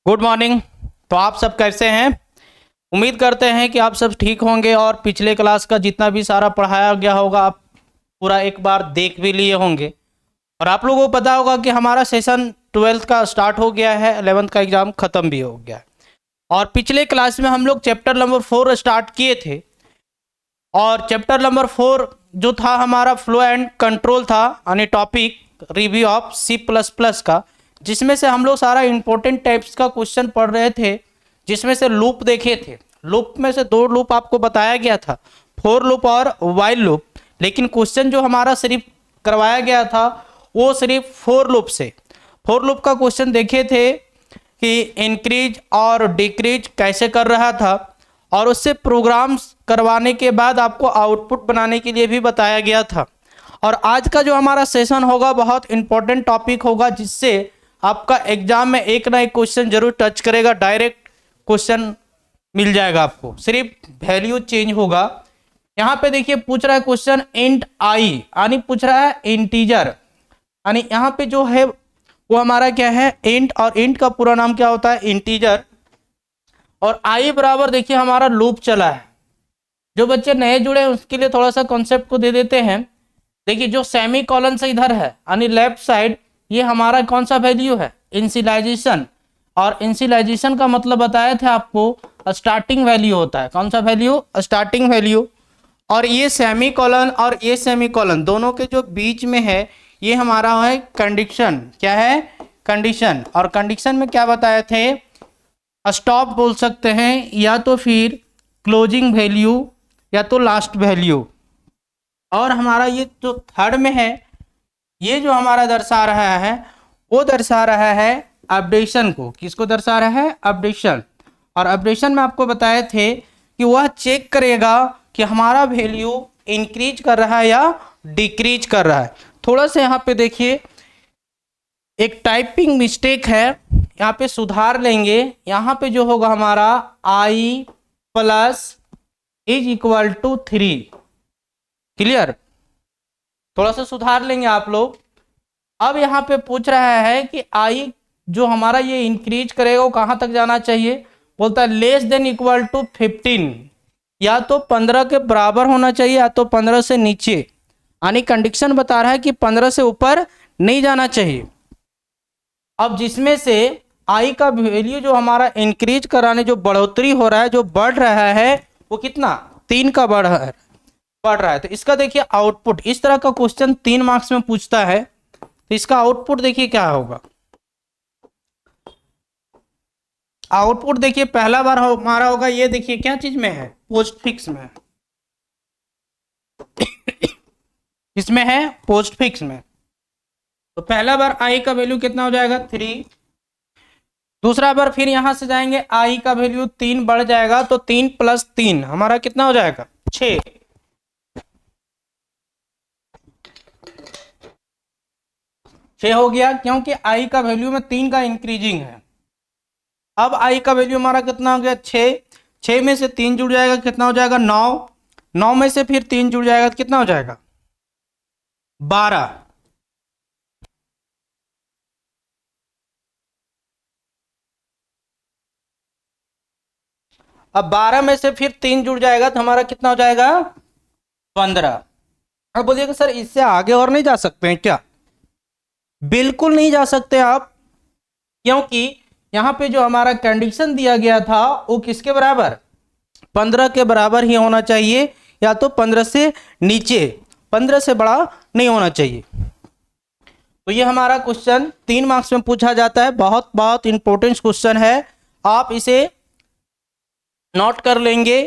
Good morning. तो आप सब कैसे हैं? उम्मीद करते हैं कि आप सब ठीक होंगे और पिछले क्लास का जितना भी सारा पढ़ाया गया होगा आप पूरा एक बार देख भी लिए होंगे। और आप लोगों को पता होगा कि हमारा सेशन 12th का स्टार्ट हो गया है, 11th का एग्ज़ाम ख़त्म भी हो गया है। और पिछले क्लास में हम लोग चैप्टर नंबर 4 स्टार्ट किए थे और चैप्टर नंबर 4 जो था हमारा फ्लो एंड कंट्रोल था, यानी टॉपिक रिव्यू ऑफ C++ का, जिसमें से हम लोग सारा इंपॉर्टेंट टाइप्स का क्वेश्चन पढ़ रहे थे, जिसमें से लूप देखे थे। लूप में से दो लूप आपको बताया गया था, फोर लूप और वाइल लूप। लेकिन क्वेश्चन जो हमारा सिर्फ करवाया गया था वो सिर्फ फोर लूप से। फोर लूप का क्वेश्चन देखे थे कि इंक्रीज और डिक्रीज कैसे कर रहा था, और उससे प्रोग्राम्स करवाने के बाद आपको आउटपुट बनाने के लिए भी बताया गया था। और आज का जो हमारा सेशन होगा बहुत इंपॉर्टेंट टॉपिक होगा, जिससे आपका एग्जाम में एक ना एक क्वेश्चन जरूर टच करेगा। डायरेक्ट क्वेश्चन मिल जाएगा आपको, सिर्फ वैल्यू चेंज होगा। यहाँ पे देखिए पूछ रहा है क्वेश्चन इंट आई, यानी पूछ रहा है इंटीजर, यानी यहाँ पे जो है वो हमारा क्या है, इंट। और इंट का पूरा नाम क्या होता है, इंटीजर। और आई बराबर देखिए हमारा लूप चला है। जो बच्चे नए जुड़े हैं उसके लिए थोड़ा सा कॉन्सेप्ट को दे देते हैं। देखिए जो सेमी कॉलन से इधर है, यानी लेफ्ट साइड, ये हमारा कौन सा वैल्यू है, इनिशियलाइजेशन। और इनिशियलाइजेशन का मतलब बताए थे आपको, स्टार्टिंग वैल्यू होता है। कौन सा वैल्यू, स्टार्टिंग वैल्यू। और ये सेमी कॉलन और ये सेमी कॉलन दोनों के जो बीच में है ये हमारा है कंडीशन। क्या है, कंडीशन। और कंडीशन में क्या बताए थे, स्टॉप बोल सकते हैं, या तो फिर क्लोजिंग वैल्यू, या तो लास्ट वैल्यू। और हमारा ये जो थर्ड में है, ये जो हमारा दर्शा रहा है वो दर्शा रहा है अपडेशन को। किसको दर्शा रहा है, अपडेशन। और अपडेशन में आपको बताए थे कि वह चेक करेगा कि हमारा वैल्यू इंक्रीज कर रहा है या डिक्रीज कर रहा है। थोड़ा सा यहाँ पे देखिए एक टाइपिंग मिस्टेक है, यहाँ पे सुधार लेंगे। यहाँ पे जो होगा हमारा i plus is equal to 3। Clear, थोड़ा सा सुधार लेंगे आप लोग। अब यहाँ पे पूछ रहा है कि i जो हमारा ये इंक्रीज करेगा वो कहाँ तक जाना चाहिए, बोलता है लेस देन इक्वल टू 15, या तो 15 के बराबर होना चाहिए या तो 15 से नीचे। यानी कंडीशन बता रहा है कि 15 से ऊपर नहीं जाना चाहिए। अब जिसमें से i का वैल्यू जो हमारा इंक्रीज कराने जो बढ़ोतरी हो रहा है, जो बढ़ रहा है, वो कितना, 3 का बढ़ रहा है। तो इसका देखिए आउटपुट, इस तरह का क्वेश्चन 3 मार्क्स में पूछता है, तो इसका आउटपुट देखिए क्या होगा। आउटपुट देखिए पहला बार हमारा होगा, ये देखिए क्या चीज में है, पोस्ट फिक्स में। इसमें है पोस्ट फिक्स में। तो पहला बार i का वैल्यू कितना हो जाएगा, 3। दूसरा बार फिर यहां से जाएंगे, i का वैल्यू 3 बढ़ जाएगा, तो 3 प्लस 3 हमारा कितना हो जाएगा, 6। हो गया, क्योंकि i का वैल्यू में 3 का इंक्रीजिंग है। अब i का वैल्यू हमारा कितना हो गया, 6। 6 में से 3 जुड़ जाएगा, कितना हो जाएगा, 9। 9 में से फिर 3 जुड़ जाएगा तो कितना हो जाएगा, 12। अब 12 में से फिर 3 जुड़ जाएगा तो हमारा कितना हो जाएगा, 15। अब बोलिएगा सर इससे आगे और नहीं जा सकते हैं क्या? बिल्कुल नहीं जा सकते आप, क्योंकि यहाँ पे जो हमारा कंडीशन दिया गया था वो किसके बराबर, 15 के बराबर ही होना चाहिए, या तो 15 से नीचे, 15 से बड़ा नहीं होना चाहिए। तो ये हमारा क्वेश्चन 3 मार्क्स में पूछा जाता है, बहुत बहुत इंपॉर्टेंट क्वेश्चन है, आप इसे नोट कर लेंगे।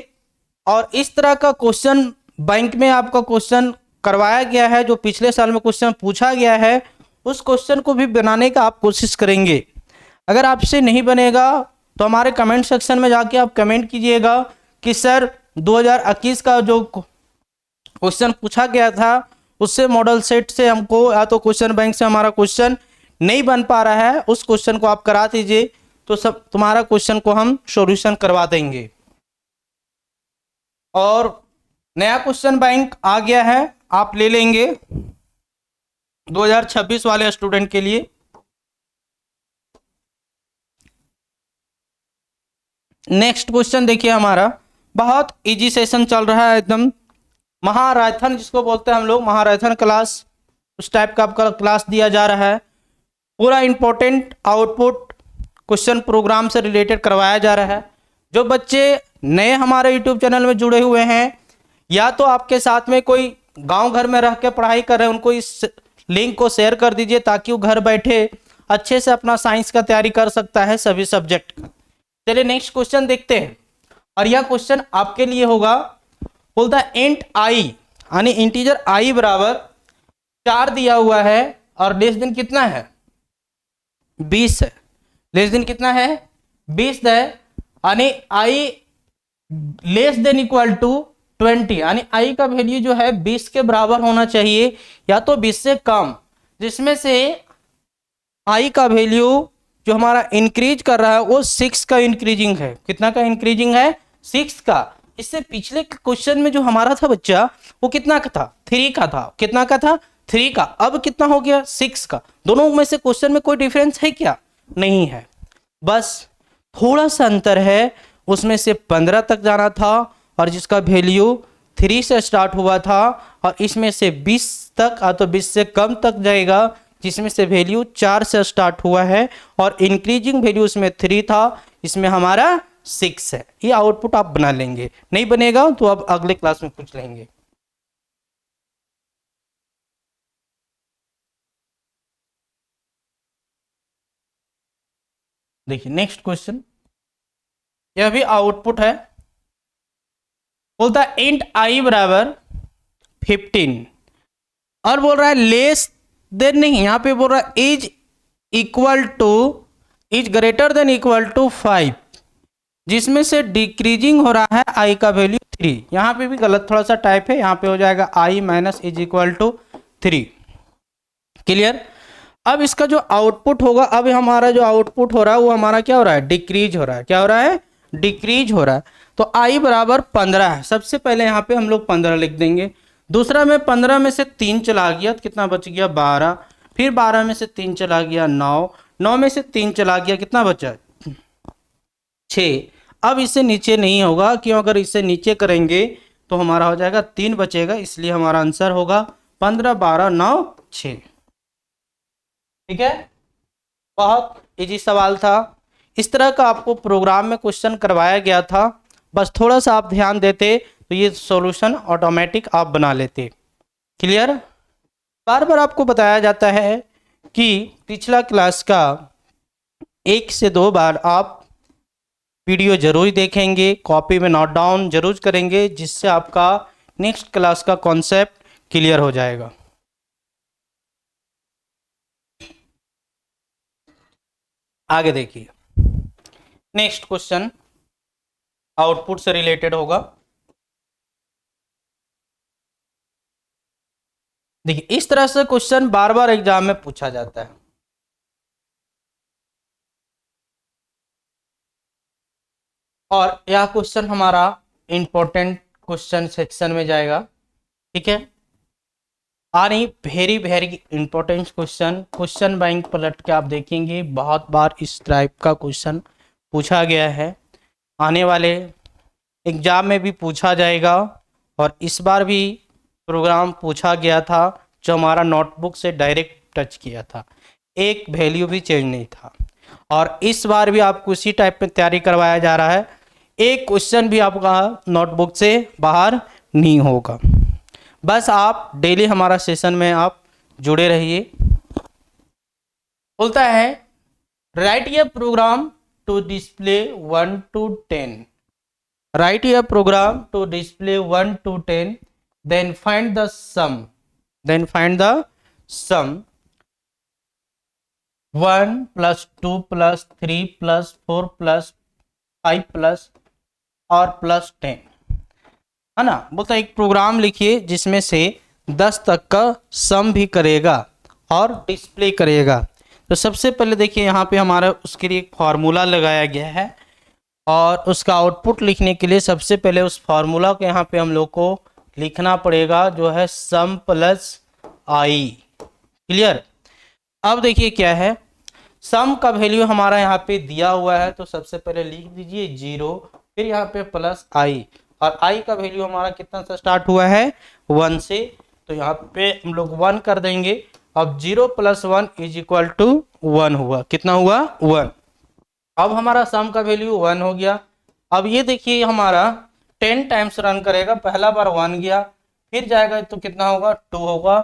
और इस तरह का क्वेश्चन बैंक में आपका क्वेश्चन करवाया गया है, जो पिछले साल में क्वेश्चन पूछा गया है, उस क्वेश्चन को भी बनाने का आप कोशिश करेंगे। अगर आपसे नहीं बनेगा तो हमारे कमेंट सेक्शन में जाके आप कमेंट कीजिएगा कि सर 2021 का जो क्वेश्चन पूछा गया था उससे मॉडल सेट से हमको, या तो क्वेश्चन बैंक से हमारा क्वेश्चन नहीं बन पा रहा है, उस क्वेश्चन को आप करा दीजिए, तो सब तुम्हारा क्वेश्चन को हम सॉल्यूशन करवा देंगे। और नया क्वेश्चन बैंक आ गया है, आप ले लेंगे 2026 वाले स्टूडेंट के लिए। नेक्स्ट क्वेश्चन देखिए हमारा, बहुत इजी सेशन चल रहा है एकदम, महाराथन जिसको बोलते हैं हम लोग, महाराथन क्लास, उस टाइप का आपका क्लास दिया जा रहा है। पूरा इंपॉर्टेंट आउटपुट क्वेश्चन प्रोग्राम से रिलेटेड करवाया जा रहा है। जो बच्चे नए हमारे यूट्यूब चैनल में जुड़े हुए हैं, या तो आपके साथ में कोई गांव घर में रह के पढ़ाई कर रहे हैं, उनको इस लिंक को शेयर कर दीजिए ताकि वो घर बैठे अच्छे से अपना साइंस का तैयारी कर सकता है सभी सब्जेक्ट का। चलिए नेक्स्ट क्वेश्चन देखते हैं, और यह क्वेश्चन आपके लिए होगा। बोलता है इंट आई, यानी इंटीजर आई बराबर 4 दिया हुआ है और लेस देन कितना है 20 है। लेस देन कितना है 20 है, यानी आई लेस देन इक्वल टू 20, यानी आई का वैल्यू जो है 20 के बराबर होना चाहिए या तो 20 से कम, जिसमें से आई का वैल्यू जो हमारा इंक्रीज कर रहा है वो 6 का इंक्रीजिंग है। कितना का इंक्रीजिंग है 6 का। इससे पिछले क्वेश्चन में जो हमारा था बच्चा वो कितना का था 3 का था। कितना का था 3 का, अब कितना हो गया 6 का। दोनों में से क्वेश्चन में कोई डिफरेंस है क्या? नहीं है, बस थोड़ा सा अंतर है। उसमें से 15 तक जाना था और जिसका वैल्यू 3 से स्टार्ट हुआ था, और इसमें से 20 तक तो 20 से कम तक जाएगा जिसमें से वैल्यू 4 से स्टार्ट हुआ है और इंक्रीजिंग वैल्यू उसमें 3 था, इसमें हमारा 6 है। ये आउटपुट आप बना लेंगे, नहीं बनेगा तो अब अगले क्लास में पूछ लेंगे। देखिए नेक्स्ट क्वेश्चन, यह भी आउटपुट है। बोलता है इंट आई बराबर 15, और बोल रहा है लेस देन नहीं, यहां पे बोल रहा है is equal to, is greater than equal to 5, जिसमें से डिक्रीजिंग हो रहा है आई का वैल्यू 3। यहां पे भी गलत थोड़ा सा टाइप है, यहां पे हो जाएगा I minus is equal to 3। Clear? अब इसका जो आउटपुट होगा, अब हमारा जो आउटपुट हो रहा है वो हमारा क्या हो रहा है डिक्रीज हो रहा है। क्या हो रहा है डिक्रीज हो रहा है। तो आई बराबर 15 है। सबसे पहले यहाँ पे हम लोग 15 लिख देंगे। दूसरा में 15 में से 3 चला गया तो कितना बच गया 12, फिर 12 में से 3 चला गया 9, 9 में से 3 चला गया कितना बचा 6। अब इससे नीचे नहीं होगा, क्यों? अगर इससे नीचे करेंगे तो हमारा हो जाएगा 3 बचेगा, इसलिए हमारा आंसर होगा 15 12 9 6। ठीक है, बहुत इजी सवाल था। इस तरह का आपको प्रोग्राम में क्वेश्चन करवाया गया था, बस थोड़ा सा आप ध्यान देते तो ये सॉल्यूशन ऑटोमेटिक आप बना लेते। क्लियर? बार बार आपको बताया जाता है कि पिछला क्लास का 1 से 2 बार आप वीडियो जरूर देखेंगे, कॉपी में नोट डाउन जरूर करेंगे, जिससे आपका नेक्स्ट क्लास का कॉन्सेप्ट क्लियर हो जाएगा। आगे देखिए, नेक्स्ट क्वेश्चन आउटपुट से रिलेटेड होगा। देखिए इस तरह से क्वेश्चन बार बार एग्जाम में पूछा जाता है। और यह क्वेश्चन हमारा इंपॉर्टेंट क्वेश्चन सेक्शन में जाएगा। ठीक है, आनी very very important question, question bank पलट के आप देखेंगे बहुत बार इस टाइप का क्वेश्चन पूछा गया है। आने वाले एग्जाम में भी पूछा जाएगा, और इस बार भी प्रोग्राम पूछा गया था जो हमारा नोटबुक से डायरेक्ट टच किया था, एक वैल्यू भी चेंज नहीं था। और इस बार भी आपको इसी टाइप में तैयारी करवाया जा रहा है, एक क्वेश्चन भी आपका नोटबुक से बाहर नहीं होगा। बस आप डेली हमारा सेशन में आप जुड़े रहिए। बोलता है write a program to display 1 to 10, write a program to display 1 to 10, then find the sum, then find the sum 1 plus 2 plus 3 plus 4 plus 5 plus और प्लस 10, है ना। बोलता है एक प्रोग्राम लिखिए जिसमें से 10 तक का सम भी करेगा और डिस्प्ले करेगा। तो सबसे पहले देखिए यहाँ पे हमारा उसके लिए एक फार्मूला लगाया गया है, और उसका आउटपुट लिखने के लिए सबसे पहले उस फार्मूला को यहाँ पे हम लोग को लिखना पड़ेगा, जो है सम प्लस आई। क्लियर? अब देखिए क्या है, सम का वैल्यू हमारा यहाँ पे दिया हुआ है, तो सबसे पहले लिख दीजिए 0, फिर यहाँ पे प्लस आई, और आई का वैल्यू हमारा कितना से स्टार्ट हुआ है 1 से, तो यहाँ पे हम लोग 1 कर देंगे। अब 0 + 1 = 1 हुआ, कितना हुआ 1। अब हमारा सम का वैल्यू 1 हो गया। अब ये देखिए हमारा 10 टाइम्स रन करेगा, पहला बार 1 गया, फिर जाएगा तो कितना होगा 2 होगा,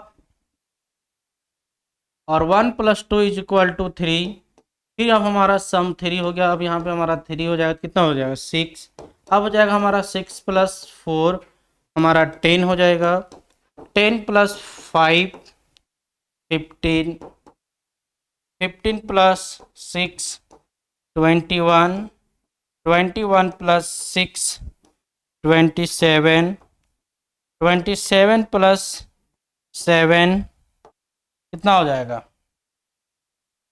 और 1 + 2 = 3, फिर अब हमारा सम 3 हो गया। अब यहाँ पे हमारा 3 हो जाएगा, कितना हो जाएगा 6। अब हो जाएगा हमारा 6 + 4 हमारा 10 हो जाएगा, 10 + 5 15, 15 + 6 21, 21 + 6 27, 27 + 7 कितना हो जाएगा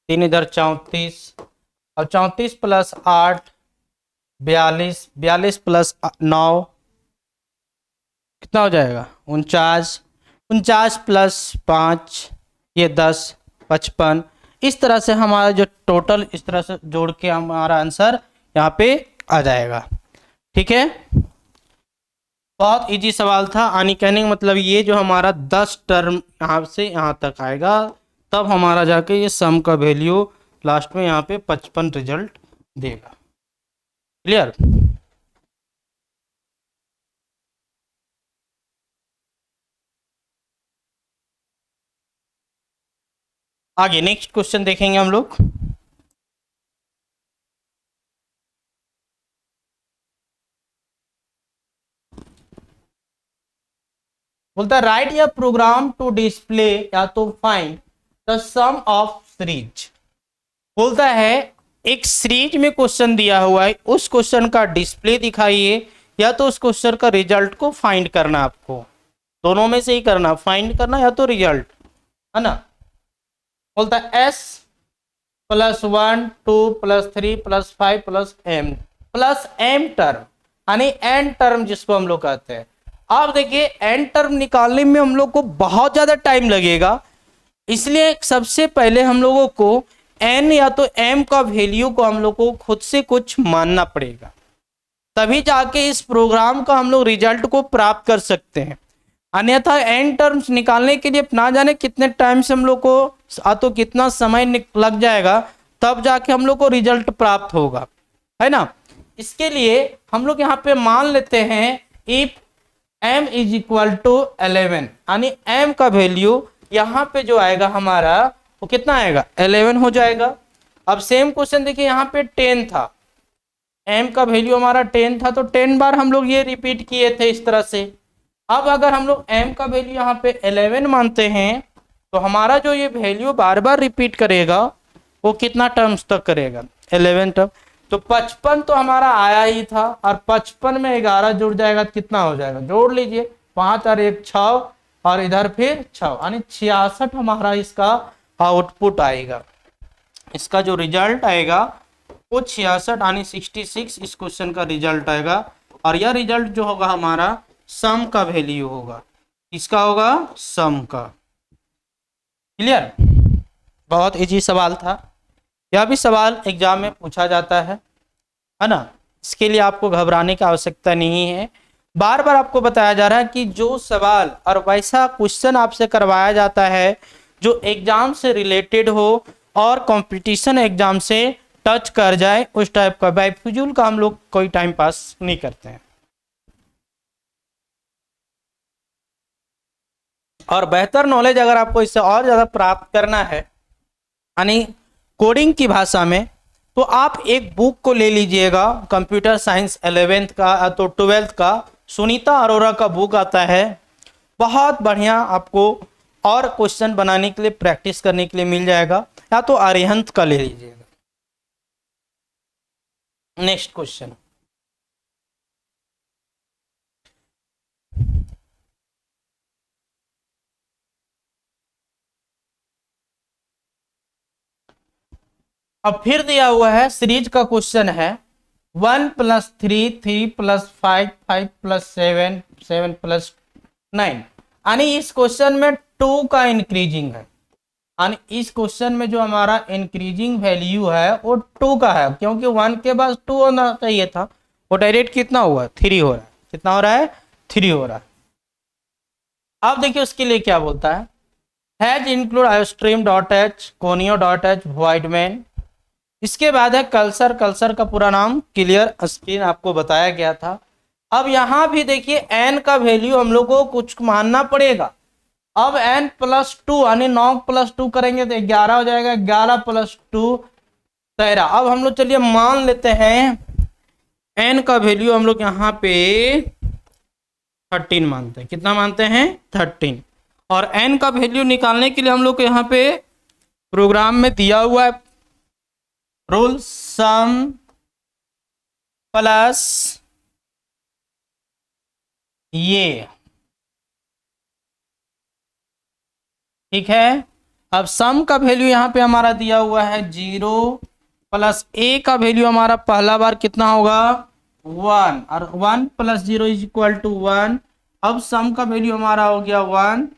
3 इधर 34, और 34 + 8 42, 42 + 9 कितना हो जाएगा 49, 49 + 5 ये 10 55। इस तरह से हमारा जो टोटल इस तरह से जोड़ के हमारा आंसर यहाँ पे आ जाएगा। ठीक है, बहुत इजी सवाल था। यानी कहने का मतलब ये जो हमारा 10 टर्म यहाँ से यहाँ तक आएगा, तब हमारा जाके ये सम का वैल्यू लास्ट में यहाँ पे 55 रिजल्ट देगा। क्लियर। आगे नेक्स्ट क्वेश्चन देखेंगे हम लोग। बोलता है राइट या प्रोग्राम टू डिस्प्ले या तो find the sum of series. बोलता है एक सीरीज में क्वेश्चन दिया हुआ है, उस क्वेश्चन का डिस्प्ले दिखाइए या तो उस क्वेश्चन का रिजल्ट को फाइंड करना, आपको दोनों में से ही करना, फाइंड करना या तो रिजल्ट, है ना। बोलता है s + 1 2 + 3 + 5 + m टर्म, यानी n टर्म जिसको हम लोग कहते हैं। अब देखिए n टर्म निकालने में हम लोग को बहुत ज्यादा टाइम लगेगा, इसलिए सबसे पहले हम लोगों को n या तो m का वैल्यू को हम लोग को खुद से कुछ मानना पड़ेगा, तभी जाके इस प्रोग्राम का हम लोग रिजल्ट को प्राप्त कर सकते हैं। अन्यथा n टर्म्स निकालने के लिए ना जाने कितने टाइम से हम लोग को तो कितना समय लग जाएगा, तब जाके हम लोग को रिजल्ट प्राप्त होगा, है ना। इसके लिए हम लोग यहाँ पे मान लेते हैं इफ m = 11, यानी m का वैल्यू यहाँ पे जो आएगा हमारा वो कितना आएगा 11 हो जाएगा। अब सेम क्वेश्चन देखिए, यहाँ पे 10 था, m का वैल्यू हमारा 10 था, तो 10 बार हम लोग ये रिपीट किए थे इस तरह से। अब अगर हम लोग m का वैल्यू यहाँ पे 11 मानते हैं, तो हमारा जो ये वैल्यू बार बार रिपीट करेगा वो कितना टर्म्स तक करेगा 11 टर्म। तो 55 तो हमारा आया ही था, और 55 में 11 जुड़ जाएगा तो कितना हो जाएगा, जोड़ लीजिए 5 और 1 6, और इधर फिर 6, यानी 66 हमारा इसका आउटपुट आएगा। इसका जो रिजल्ट आएगा वो 66 यानी 66 इस क्वेश्चन का रिजल्ट आएगा। और यह रिजल्ट जो होगा हमारा सम का वैल्यू होगा, किसका होगा सम का। क्लियर, बहुत इजी सवाल था, यह भी सवाल एग्जाम में पूछा जाता है ना। इसके लिए आपको घबराने की आवश्यकता नहीं है, बार बार आपको बताया जा रहा है कि जो सवाल और वैसा क्वेश्चन आपसे करवाया जाता है जो एग्जाम से रिलेटेड हो और कंपटीशन एग्जाम से टच कर जाए, उस टाइप का बेफिजूल का हम लोग कोई टाइम पास नहीं करते हैं। और बेहतर नॉलेज अगर आपको इससे और ज़्यादा प्राप्त करना है, यानी कोडिंग की भाषा में, तो आप एक बुक को ले लीजिएगा, कंप्यूटर साइंस 11th का तो 12th का सुनीता अरोरा का बुक आता है, बहुत बढ़िया आपको और क्वेश्चन बनाने के लिए प्रैक्टिस करने के लिए मिल जाएगा, या तो अरिहंत का ले लीजिएगा। नेक्स्ट क्वेश्चन, अब फिर दिया हुआ है सीरीज का क्वेश्चन है 1 + 3 3 + 5 5 + 7 7 + 9, यानी इस क्वेश्चन में 2 का इंक्रीजिंग है। और इस क्वेश्चन में जो हमारा इंक्रीजिंग वैल्यू है वो 2 का है, क्योंकि 1 के बाद 2 होना चाहिए था। वो डायरेक्ट कितना हुआ, 3 हो रहा है। कितना हो रहा है, 3 हो रहा है। अब देखिए उसके लिए क्या बोलता है, hash include iostream dot h, conio dot h, वाइडमैन। इसके बाद है कल्सर। कल्सर का पूरा नाम क्लियर स्क्रीन आपको बताया गया था। अब यहां भी देखिए एन का वैल्यू हम लोग को कुछ मानना पड़ेगा। अब n प्लस 2 यानी 9 प्लस 2 करेंगे तो 11 हो जाएगा। 11 प्लस 2 13। अब हम लोग चलिए मान लेते हैं n का वैल्यू हम लोग यहाँ पे 13 मानते हैं। कितना मानते हैं, 13। और n का वैल्यू निकालने के लिए हम लोग को यहाँ पे प्रोग्राम में दिया हुआ है रूल सम प्लस ये, ठीक है। अब सम का वैल्यू यहाँ पे हमारा दिया हुआ है 0 प्लस a का वैल्यू हमारा पहला बार कितना होगा, 1, और 1 प्लस 0 इज इक्वल टू 1। अब सम का वैल्यू हमारा हो गया 1,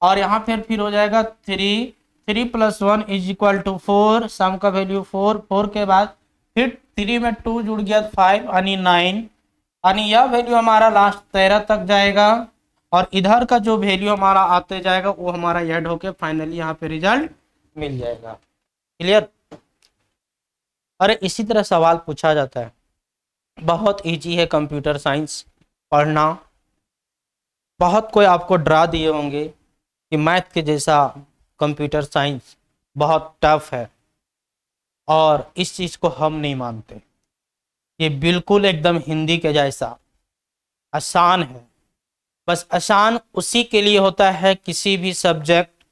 और यहाँ फिर हो जाएगा 3। 3 प्लस 1 इज इक्वल टू 4। सम का वैल्यू 4। 4 के बाद फिर 3 में 2 जुड़ गया 5 यानी 9, यानी यह वैल्यू हमारा लास्ट 13 तक जाएगा। और इधर का जो वैल्यू हमारा आते जाएगा वो हमारा ऐड होके फाइनली यहाँ पे रिजल्ट मिल जाएगा। क्लियर। अरे इसी तरह सवाल पूछा जाता है, बहुत इजी है कंप्यूटर साइंस पढ़ना। बहुत कोई आपको डरा दिए होंगे कि मैथ के जैसा कंप्यूटर साइंस बहुत टफ है, और इस चीज़ को हम नहीं मानते। ये बिल्कुल एकदम हिंदी के जैसा आसान है। बस आसान उसी के लिए होता है किसी भी सब्जेक्ट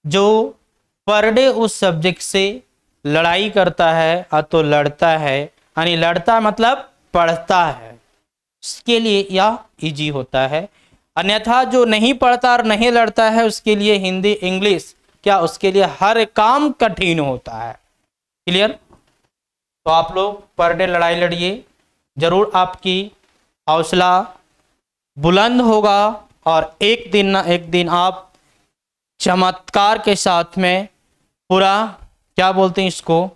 जो पर डे उस सब्जेक्ट से लड़ाई करता है, तो लड़ता है, यानी लड़ता मतलब पढ़ता है, उसके लिए यह इजी होता है। अन्यथा जो नहीं पढ़ता और नहीं लड़ता है उसके लिए हिंदी इंग्लिश क्या, उसके लिए हर काम कठिन होता है। क्लियर। तो आप लोग पर डे लड़ाई लड़िए, जरूर आपकी हौसला बुलंद होगा, और एक दिन ना एक दिन आप चमत्कार के साथ में पूरा क्या बोलते हैं इसको,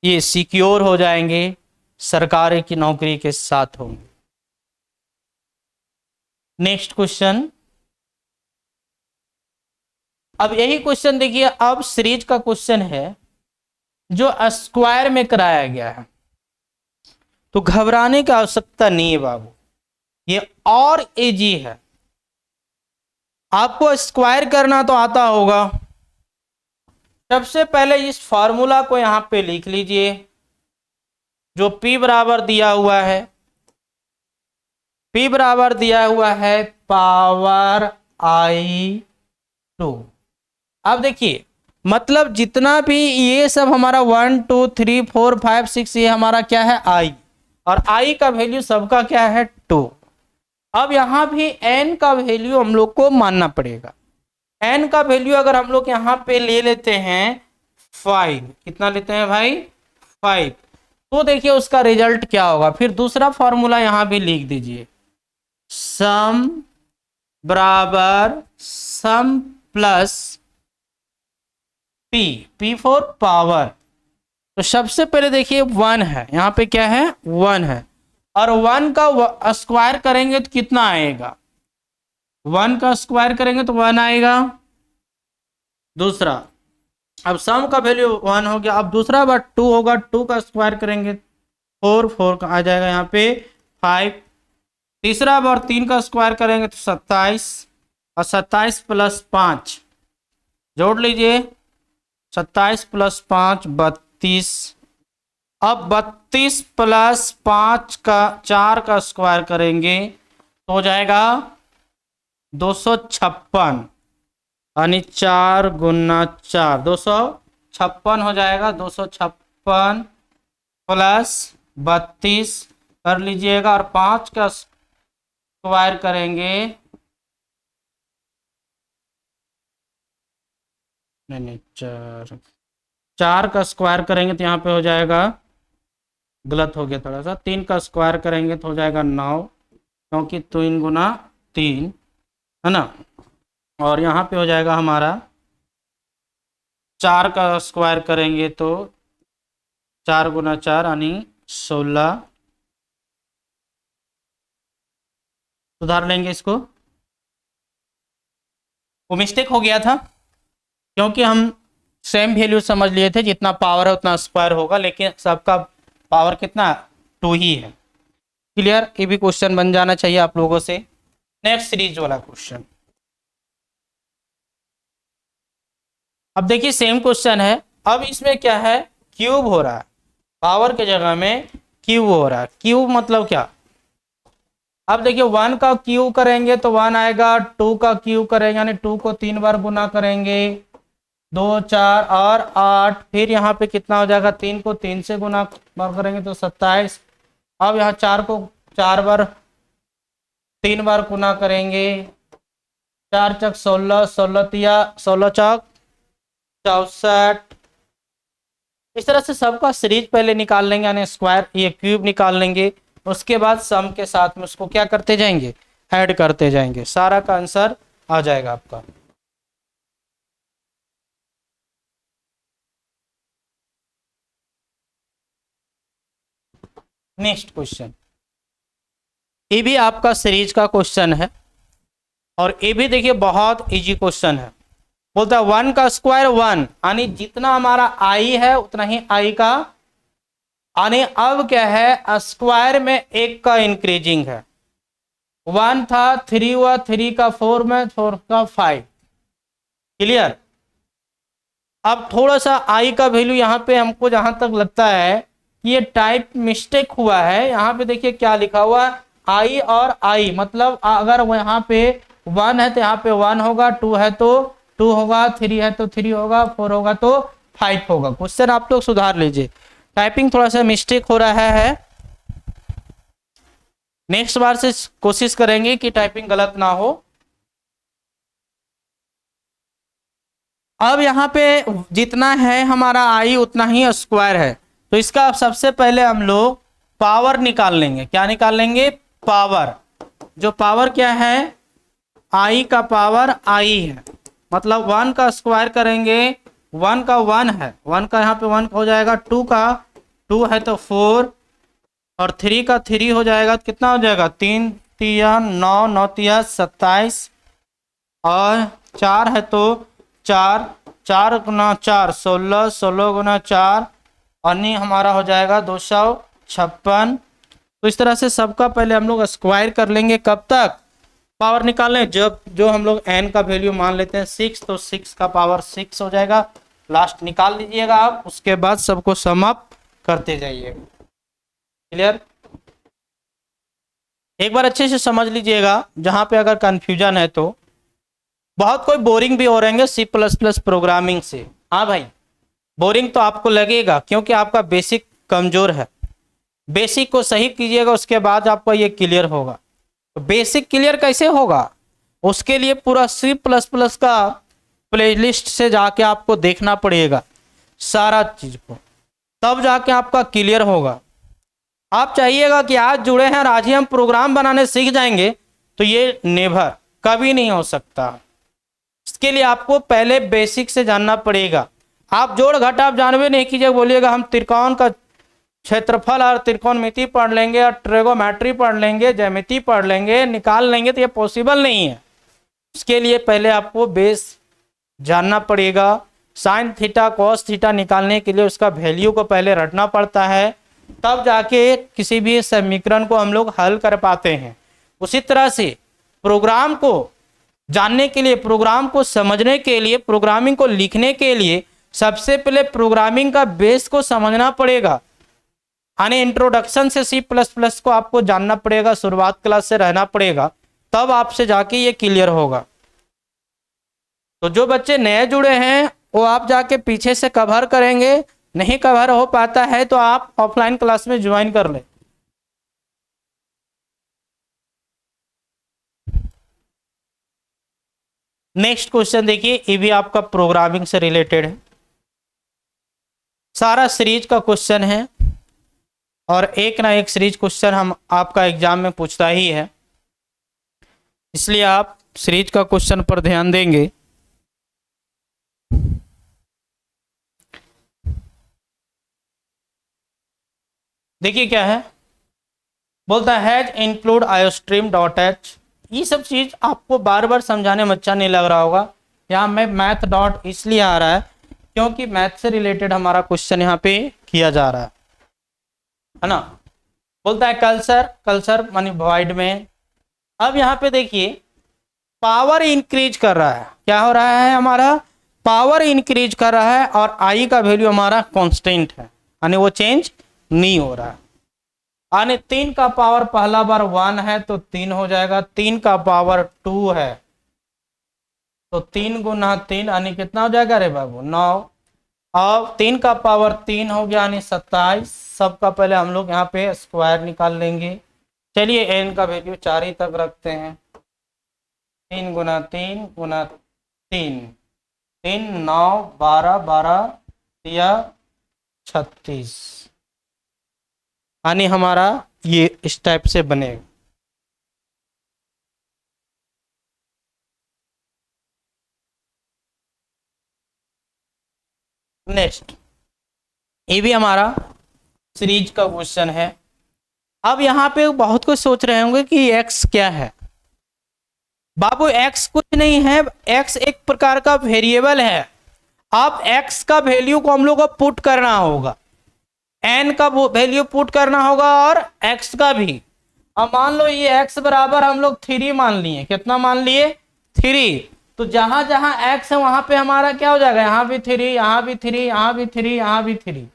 ये सिक्योर हो जाएंगे, सरकारी की नौकरी के साथ होंगे। Next question. अब यही क्वेश्चन देखिए, अब सीरीज का क्वेश्चन है जो स्क्वायर में कराया गया है, तो घबराने की आवश्यकता नहीं है बाबू, ये और इजी है। आपको स्क्वायर करना तो आता होगा। सबसे पहले इस फॉर्मूला को यहां पे लिख लीजिए, जो p बराबर दिया हुआ है, p बराबर दिया हुआ है पावर i2। अब देखिए मतलब जितना भी ये सब हमारा 1 2 3 4 5 6 ये हमारा क्या है i, और i का वैल्यू सबका क्या है 2। अब यहां भी n का वैल्यू हम लोग को मानना पड़ेगा। n का वैल्यू अगर हम लोग यहां पे ले लेते हैं 5, कितना लेते हैं भाई 5, तो देखिए उसका रिजल्ट क्या होगा। फिर दूसरा फॉर्मूला यहां भी लिख दीजिए, सम बराबर सम प्लस p फॉर पावर। तो सबसे पहले देखिए 1 है, यहाँ पे क्या है 1 है, और 1 का स्क्वायर करेंगे तो कितना आएगा, 1 का स्क्वायर करेंगे तो 1 आएगा। दूसरा, अब सम का वैल्यू 1 हो गया। अब दूसरा बार 2 होगा, 2 का स्क्वायर करेंगे 4, 4 का आ जाएगा यहाँ पे 5। तीसरा बार 3 का स्क्वायर करेंगे तो 27, और 27 प्लस 5 जोड़ लीजिए, 27 प्लस 5 32। अब 32 प्लस 5 का 4 का स्क्वायर करेंगे तो हो जाएगा 256, यानी 4 गुना 4 256 हो जाएगा। 256 प्लस 32 कर लीजिएगा, और 5 का स्क्वायर करेंगे, नहीं 4 का स्क्वायर करेंगे तो यहाँ पे हो जाएगा, गलत हो गया थोड़ा सा, 3 का स्क्वायर करेंगे तो हो जाएगा 9, क्योंकि 3 गुना 3 है ना। और यहाँ पे हो जाएगा हमारा 4 का स्क्वायर करेंगे तो 4 गुना 4 यानी 16। सुधार लेंगे इसको। वो मिस्टेक हो गया था क्योंकि हम सेम वैल्यू समझ लिए थे, जितना पावर है उतना स्क्वायर होगा, लेकिन सबका पावर कितना 2 ही है। क्लियर? ये भी क्वेश्चन बन जाना चाहिए आप लोगों से। नेक्स्ट सीरीज वाला क्वेश्चन। अब देखिए सेम क्वेश्चन है। अब इसमें क्या है, क्यूब हो रहा है, पावर के जगह में क्यूब हो रहा है। क्यूब मतलब क्या? अब देखिए 1 का क्यूब करेंगे तो 1 आएगा, 2 का क्यूब करेंगे यानी 2 को 3 बार गुना करेंगे, 2 4 और 8, फिर यहाँ पे कितना हो जाएगा, 3 को 3 से गुना बार करेंगे तो 27। अब यहाँ 4 को 4 बार 3 बार गुना करेंगे, 4 चक 16, 16 तिया 16 चक 64। इस तरह से सबका सीरीज पहले निकाल लेंगे यानी स्क्वायर ये क्यूब निकाल लेंगे, उसके बाद सम के साथ में उसको क्या करते जाएंगे, ऐड करते जाएंगे, सारा का आंसर आ जाएगा आपका। नेक्स्ट क्वेश्चन, ये भी आपका सीरीज का क्वेश्चन है और ये भी देखिए बहुत इजी क्वेश्चन है। बोलता है 1 का स्क्वायर 1 यानी जितना हमारा आई है उतना ही आई का, यानी अब क्या है, स्क्वायर में 1 का इंक्रीजिंग है। 1 था 3 हुआ, 3 का 4 में, 4 का 5। क्लियर? अब थोड़ा सा आई का वैल्यू यहाँ पे हमको जहां तक लगता है कि ये टाइप मिस्टेक हुआ है। यहाँ पे देखिए क्या लिखा हुआ है, आई और आई, मतलब अगर वो यहाँ पे 1 है तो यहाँ पे 1 होगा, 2 है तो 2 होगा, 3 है तो 3 होगा, 4 होगा तो 5 होगा। क्वेश्चन आप लोग सुधार लीजिए, टाइपिंग थोड़ा सा मिस्टेक हो रहा है। नेक्स्ट बार से कोशिश करेंगे कि टाइपिंग गलत ना हो। अब यहाँ पे जितना है हमारा आई उतना ही स्क्वायर है, तो इसका सबसे पहले हम लोग पावर निकाल लेंगे। क्या निकाल लेंगे? पावर। जो पावर क्या है, आई का पावर आई है, मतलब 1 का स्क्वायर करेंगे, 1 का 1 है, 1 का यहाँ पे 1 हो जाएगा, 2 का 2 है तो 4 और 3 का 3 हो जाएगा तो कितना हो जाएगा, 3 तिया 9, 9 तिया 27 और 4 है तो 4, 4 गुना 4 16, 16 गुना 4 यानी हमारा हो जाएगा 256। तो इस तरह से सबका पहले हम लोग स्क्वायर कर लेंगे। कब तक? पावर निकालने जब जो हम लोग n का वैल्यू मान लेते हैं 6, तो 6 का पावर 6 हो जाएगा। लास्ट निकाल लीजिएगा आप, उसके बाद सबको सम अप करते जाइएगा। क्लियर? एक बार अच्छे से समझ लीजिएगा, जहां पे अगर कंफ्यूजन है तो। बहुत कोई बोरिंग भी हो रहेंगे C++ प्रोग्रामिंग से। हाँ भाई, बोरिंग तो आपको लगेगा क्योंकि आपका बेसिक कमजोर है। बेसिक को सही कीजिएगा, उसके बाद आपका ये क्लियर होगा। तो बेसिक क्लियर कैसे होगा, उसके लिए पूरा C++ का प्लेलिस्ट से जाके आपको देखना पड़ेगा सारा चीज को, तब जाके आपका क्लियर होगा। आप चाहिएगा कि आज जुड़े हैं और आज ही हम प्रोग्राम बनाने सीख जाएंगे, तो ये नेवर कभी नहीं हो सकता। इसके लिए आपको पहले बेसिक से जानना पड़ेगा। आप जोड़ घटाव आप जानवे नहीं कीजिएगा, बोलिएगा हम त्रिकोण का क्षेत्रफल और त्रिकोणमिति पढ़ लेंगे और ट्रिगोमेट्री पढ़ लेंगे, ज्यामिति पढ़ लेंगे, निकाल लेंगे, तो ये पॉसिबल नहीं है। इसके लिए पहले आपको बेस जानना पड़ेगा। साइन थीटा कॉस थीटा निकालने के लिए उसका वैल्यू को पहले रटना पड़ता है, तब जाके किसी भी समीकरण को हम लोग हल कर पाते हैं। उसी तरह से प्रोग्राम को जानने के लिए, प्रोग्राम को समझने के लिए, प्रोग्रामिंग को लिखने के लिए सबसे पहले प्रोग्रामिंग का बेस को समझना पड़ेगा। यानी इंट्रोडक्शन से C++ को आपको जानना पड़ेगा, शुरुआत क्लास से रहना पड़ेगा, तब आपसे जाके ये क्लियर होगा। तो जो बच्चे नए जुड़े हैं वो आप जाके पीछे से कवर करेंगे, नहीं कवर हो पाता है तो आप ऑफलाइन क्लास में ज्वाइन कर ले। नेक्स्ट क्वेश्चन देखिए, ये भी आपका प्रोग्रामिंग से रिलेटेड है, सारा सीरीज का क्वेश्चन है और एक ना एक सीरीज क्वेश्चन हम आपका एग्जाम में पूछता ही है, इसलिए आप सीरीज का क्वेश्चन पर ध्यान देंगे। देखिए क्या है, बोलता है hash include iostream dot H. ये सब चीज आपको बार बार समझाने में अच्छा नहीं लग रहा होगा। यहाँ में मैथ डॉट इसलिए आ रहा है क्योंकि मैथ से रिलेटेड हमारा क्वेश्चन यहाँ पे किया जा रहा है ना। बोलता है कल्चर, कल्चर मानी वॉइड में। अब यहाँ पे देखिए पावर इंक्रीज कर रहा है, क्या हो रहा है हमारा, पावर इंक्रीज कर रहा है और आई का वैल्यू हमारा कांस्टेंट है, यानी वो चेंज नहीं हो रहा है। यानी 3 का पावर पहला बार 1 है तो 3 हो जाएगा, 3 का पावर 2 है तो 3 गुना 3 यानी कितना हो जाएगा रे बाबू 9। अब 3 का पावर 3 हो गया यानी 27। सबका पहले हम लोग यहाँ पे स्क्वायर निकाल लेंगे। चलिए एन का वैल्यू 4 ही तक रखते हैं। 3 गुना 3 गुना 3, 3 9 12 12 या 36, यानी हमारा ये इस टाइप से बनेगा। नेक्स्ट, ये भी हमारा सीरीज का क्वेश्चन है। अब यहाँ पे बहुत कुछ सोच रहे होंगे कि x क्या है। बाबू x कुछ नहीं है, x एक प्रकार का वेरिएबल है। अब x का वैल्यू को हम लोग को पुट करना होगा, n का वैल्यू पुट करना होगा और x का भी। अब मान लो ये x बराबर हम लोग 3 मान लिए, कितना मान लिए 3। तो जहां जहां x है वहां पे हमारा क्या हो जाएगा, यहाँ भी 3, यहाँ भी 3, यहाँ भी 3, यहाँ भी 3।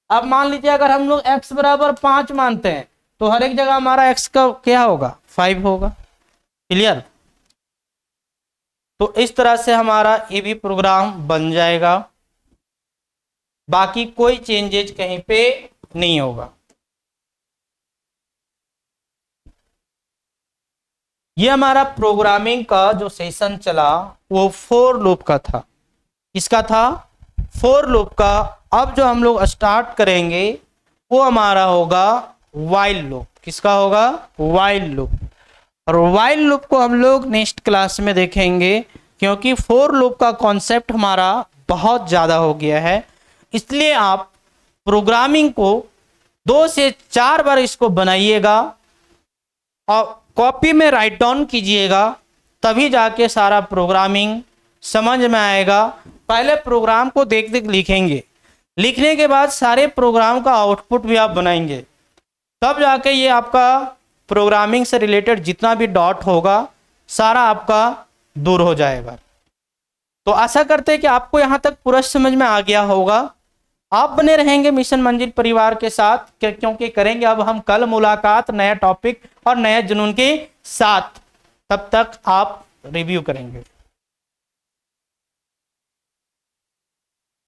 अब मान लीजिए अगर हम लोग x बराबर 5 मानते हैं तो हर एक जगह हमारा x का क्या होगा 5 होगा। क्लियर। तो इस तरह से हमारा ये भी प्रोग्राम बन जाएगा, बाकी कोई चेंजेज कहीं पे नहीं होगा। ये हमारा प्रोग्रामिंग का जो सेशन चला वो फोर लूप का था। किसका था, फोर लूप का। अब जो हम लोग स्टार्ट करेंगे वो हमारा होगा व्हाइल लूप। किसका होगा, व्हाइल लूप। और व्हाइल लूप को हम लोग नेक्स्ट क्लास में देखेंगे, क्योंकि फोर लूप का कॉन्सेप्ट हमारा बहुत ज़्यादा हो गया है। इसलिए आप प्रोग्रामिंग को 2 से 4 बार इसको बनाइएगा और कॉपी में राइट डाउन कीजिएगा, तभी जाके सारा प्रोग्रामिंग समझ में आएगा। पहले प्रोग्राम को देख देख लिखेंगे, लिखने के बाद सारे प्रोग्राम का आउटपुट भी आप बनाएंगे, तब जाके ये आपका प्रोग्रामिंग से रिलेटेड जितना भी डॉट होगा सारा आपका दूर हो जाएगा। तो आशा करते हैं कि आपको यहाँ तक पूरा समझ में आ गया होगा। आप बने रहेंगे मिशन मंजिल परिवार के साथ, क्योंकि करेंगे अब हम कल मुलाकात नया टॉपिक और नया जुनून के साथ। तब तक आप रिव्यू करेंगे।